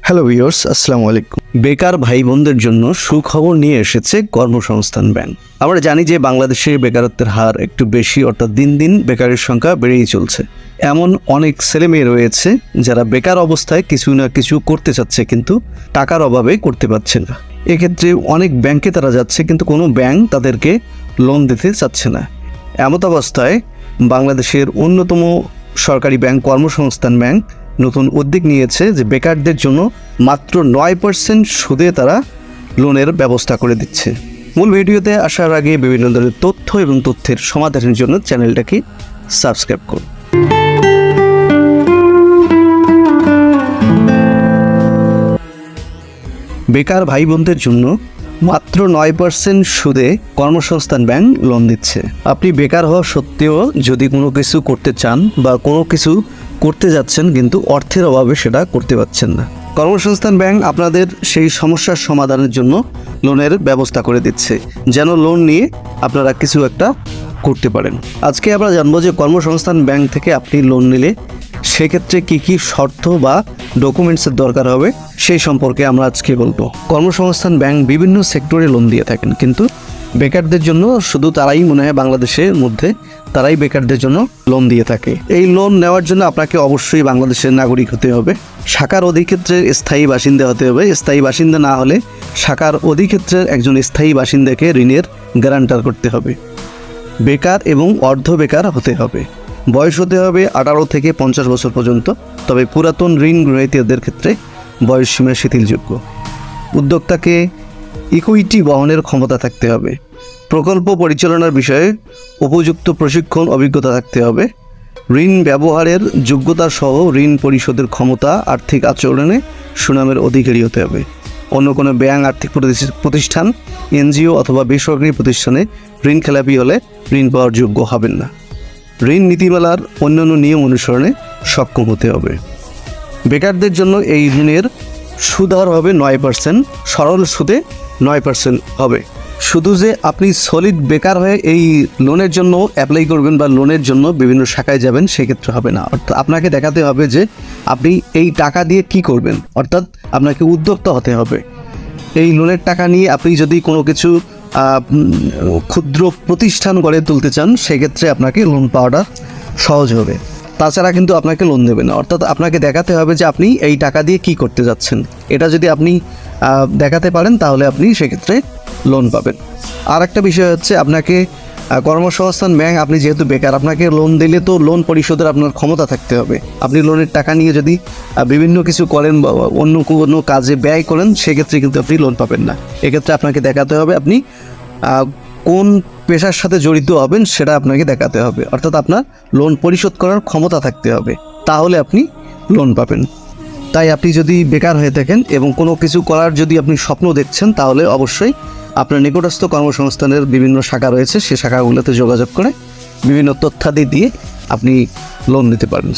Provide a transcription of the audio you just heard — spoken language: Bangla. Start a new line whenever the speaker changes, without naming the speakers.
হ্যালো ভিউয়ার্স, আসসালামু আলাইকুম। বেকার ভাই বোনদের জন্য সুখবর নিয়ে এসেছে কর্মসংস্থান ব্যাংক। আমরা জানি যে বাংলাদেশে বেকারত্বের হার একটু বেশি, অর্থাৎ দিন দিন বেকারের সংখ্যা বেড়েই চলছে। এমন অনেক ছেলে মেয়ে রয়েছে যারা বেকার অবস্থায় কিছু না কিছু করতে চাচ্ছে, কিন্তু টাকার অভাবে করতে পারছে না। এক্ষেত্রে অনেক ব্যাংকে তারা যাচ্ছে, কিন্তু কোনো ব্যাংক তাদেরকে লোন দিতে চাচ্ছে না। এমত অবস্থায় বাংলাদেশের অন্যতম সরকারি ব্যাংক কর্মসংস্থান ব্যাংক নতুন উদ্যোগ নিয়েছে যে বেকারদের জন্য মাত্র 9% সুদে তারা লোনের ব্যবস্থা করে দিচ্ছে। মূল ভিডিওতে আসার আগে বিভিন্ন ধরনের তথ্য এবং তথ্যের সমাধানের জন্য চ্যানেলটাকে সাবস্ক্রাইব করুন। বেকার ভাই বোনদের জন্য মাত্র 9% সুদে কর্মসংস্থান ব্যাংক লোন দিচ্ছে। আপনি বেকার হওয়া সত্ত্বেও যদি কোনো কিছু করতে চান বা কোনো কিছু করতে যাচ্ছেন, কিন্তু অর্থের অভাবে সেটা করতে পারছেন না, কর্মসংস্থান ব্যাংক আপনাদের সেই সমস্যার সমাধানের জন্য লোনের ব্যবস্থা করে দিচ্ছে, যেন লোন নিয়ে আপনারা কিছু একটা করতে পারেন। আজকে আমরা জানবো যে কর্মসংস্থান ব্যাংক থেকে আপনি লোন নিলে সেক্ষেত্রে কী কী শর্ত বা ডকুমেন্টসের দরকার হবে সেই সম্পর্কে আমরা আজকে বলবো। কর্মসংস্থান ব্যাংক বিভিন্ন সেক্টরে লোন দিয়ে থাকেন, কিন্তু বেকারদের জন্য শুধু তারাই মনে হয় বাংলাদেশের মধ্যে তারাই বেকারদের জন্য লোন দিয়ে থাকে। এই লোন নেওয়ার জন্য আপনাকে অবশ্যই বাংলাদেশের নাগরিক হতে হবে, শাখার অধিক্ষেত্রের স্থায়ী বাসিন্দা হতে হবে। স্থায়ী বাসিন্দা না হলে শাখার অধিক্ষেত্রের একজন স্থায়ী বাসিন্দাকে ঋণের গ্যারান্টার করতে হবে। বেকার এবং অর্ধ বেকার হতে হবে। বয়স হতে হবে 18 থেকে 50 বছর পর্যন্ত, তবে পুরাতন ঋণ গ্রহীতাদের ক্ষেত্রে বয়সসীমা শিথিলযোগ্য। উদ্যোক্তাকে ইকুইটি বহনের ক্ষমতা থাকতে হবে। প্রকল্প পরিচালনার বিষয়ে উপযুক্ত প্রশিক্ষণ অভিজ্ঞতা থাকতে হবে। ঋণ ব্যবহারের যোগ্যতা সহ ঋণ পরিশোধের ক্ষমতা, আর্থিক আচরণে সুনামের অধিকারী হতে হবে। অন্য কোনো ব্যাংক, আর্থিক প্রতিষ্ঠান, এনজিও অথবা বেসরকারি প্রতিষ্ঠানে ঋণ খেলাপি হলে ঋণ পাওয়ার যোগ্য হবেন না। ঋণ নীতিমালার অন্যান্য নিয়ম অনুসরণে সক্ষম হতে হবে। বেকারদের জন্য এই ঋণের সুদহার হবে 9%, সরল সুদে 9% হবে। শুধু যে আপনি সলিড বেকার হয়ে এই লোনের জন্য অ্যাপ্লাই করবেন বা লোনের জন্য বিভিন্ন শাখায় যাবেন, সেক্ষেত্রে হবে না। অর্থাৎ আপনাকে দেখাতে হবে যে আপনি এই টাকা দিয়ে কি করবেন, অর্থাৎ আপনাকে উদ্যোক্তা হতে হবে। এই লোনের টাকা নিয়ে আপনি যদি কোনো কিছু ক্ষুদ্র প্রতিষ্ঠান গড়ে তুলতে চান, সেক্ষেত্রে আপনাকে লোন পাওয়াটা সহজ হবে। তাছাড়া কিন্তু আপনাকে লোন দেবে না। অর্থাৎ আপনাকে দেখাতে হবে যে আপনি এই টাকা দিয়ে কি করতে যাচ্ছেন। এটা যদি আপনি দেখাতে পারেন তাহলে আপনি সেক্ষেত্রে লোন পাবেন। আর একটা বিষয় হচ্ছে, আপনাকে কর্মসংস্থান ব্যাংক, আপনি যেহেতু বেকার, আপনাকে লোন দিলে তো লোন পরিশোধের আপনার ক্ষমতা থাকতে হবে। আপনি লোনের টাকা নিয়ে যদি বিভিন্ন কিছু করেন বা অন্য কোনো কাজে ব্যয় করেন, সেক্ষেত্রে কিন্তু আপনি লোন পাবেন না। এক্ষেত্রে আপনাকে দেখাতে হবে আপনি কোন পেশার সাথে জড়িত হবেন সেটা আপনাকে দেখাতে হবে। অর্থাৎ আপনার লোন পরিশোধ করার ক্ষমতা থাকতে হবে, তাহলে আপনি লোন পাবেন। তাই আপনি যদি বেকার হয়ে থাকেন এবং কোনো কিছু করার যদি আপনি স্বপ্ন দেখছেন, তাহলে অবশ্যই আপনার নিকটস্থ কর্মসংস্থানের বিভিন্ন শাখা রয়েছে, সেই শাখাগুলোতে যোগাযোগ করে বিভিন্ন তথ্যাদি দিয়ে আপনি লোন নিতে পারেন।